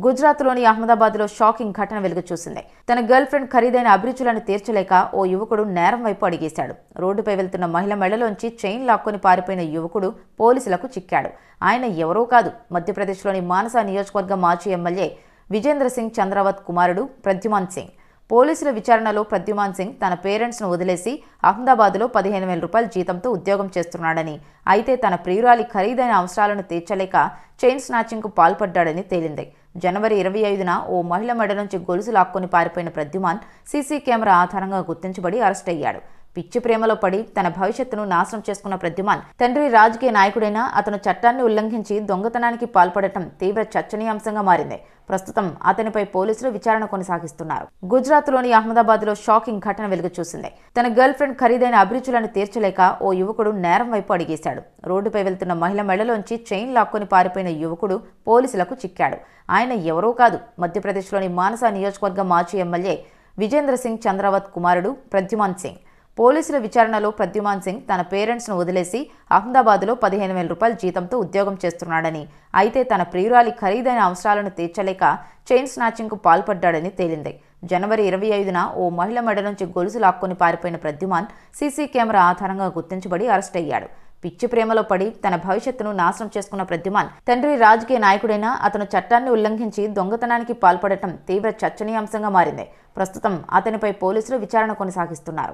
గుజరాత్లోని అహ్మదాబాద్లో షాకింగ్ ఘటన వెలుగు చూసింది. తన గర్ల్ ఫ్రెండ్ ఖరీదైన అభిరుచులను తీర్చలేక ఓ యువకుడు నేరం వైపు అడిగేశాడు. రోడ్డుపై వెళ్తున్న మహిళ మెడలోంచి చైన్ లాక్కొని పారిపోయిన యువకుడు పోలీసులకు చిక్కాడు. ఆయన ఎవరో కాదు, మధ్యప్రదేశ్లోని మానసా నియోజకవర్గ మాజీ ఎమ్మెల్యే విజేంద్ర సింగ్ చంద్రావత్ కుమారుడు ప్రద్యుమాన్ సింగ్. పోలీసుల విచారణలో ప్రద్యుమాన్ సింగ్ తన పేరెంట్స్ను వదిలేసి అహ్మదాబాద్లో 15,000 రూపాయల జీతంతో ఉద్యోగం చేస్తున్నాడని, అయితే తన ప్రియురాలి ఖరీదైన అవసరాలను తీర్చలేక చైన్ స్నాచింగ్కు పాల్పడ్డాడని తేలింది. జనవరి 25న ఓ మహిళ మెడ నుంచి గొలుసు లాక్కొని పారిపోయిన ప్రద్యుమాన్ సీసీ కెమెరా ఆధారంగా గుర్తించబడి అరెస్ట్ అయ్యాడు. పిచ్చి ప్రేమలో పడి తన భవిష్యత్తును నాశనం చేసుకున్న ప్రద్యుమాన్ తండ్రి రాజకీయ నాయకుడైనా అతను చట్టాన్ని ఉల్లంఘించి దొంగతనానికి పాల్పడటం తీవ్ర చర్చనీయాంశంగా మారింది. ప్రస్తుతం అతనిపై పోలీసులు విచారణ కొనసాగిస్తున్నారు. గుజరాత్లోని అహ్మదాబాద్లో షాకింగ్ ఘటన వెలుగు చూసింది. తన గర్ల్ ఫ్రెండ్ ఖరీదైన అభిరుచులను తీర్చలేక ఓ యువకుడు నేరం వైపు అడిగేశాడు. రోడ్డుపై వెళ్తున్న మహిళ మెడలోంచి చైన్ లాక్కొని పారిపోయిన యువకుడు పోలీసులకు చిక్కాడు. ఆయన ఎవరో కాదు, మధ్యప్రదేశ్లోని మానసా నియోజకవర్గ మాజీ ఎమ్మెల్యే విజేంద్ర సింగ్ చంద్రావత్ కుమారుడు ప్రద్యుమాన్ సింగ్. పోలీసుల విచారణలో ప్రద్యుమాన్ సింగ్ తన పేరెంట్స్ను వదిలేసి అహ్మదాబాద్లో 15,000 రూపాయల జీతంతో ఉద్యోగం చేస్తున్నాడని, అయితే తన ప్రియురాలి ఖరీదైన అవసరాలను తీర్చలేక చైన్ స్నాచింగ్కు పాల్పడ్డాడని తేలింది. జనవరి 25న ఓ మహిళ మెడ నుంచి గొలుసు లాక్కొని పారిపోయిన ప్రద్యుమాన్ సీసీ కెమెరా ఆధారంగా గుర్తించబడి అరెస్ట్ అయ్యాడు. పిచ్చి ప్రేమలో పడి తన భవిష్యత్తును నాశనం చేసుకున్న ప్రద్యుమాన్ తండ్రి రాజకీయ నాయకుడైనా అతను చట్టాన్ని ఉల్లంఘించి దొంగతనానికి పాల్పడటం తీవ్ర చర్చనీయాంశంగా మారింది. ప్రస్తుతం అతనిపై పోలీసులు విచారణ కొనసాగిస్తున్నారు.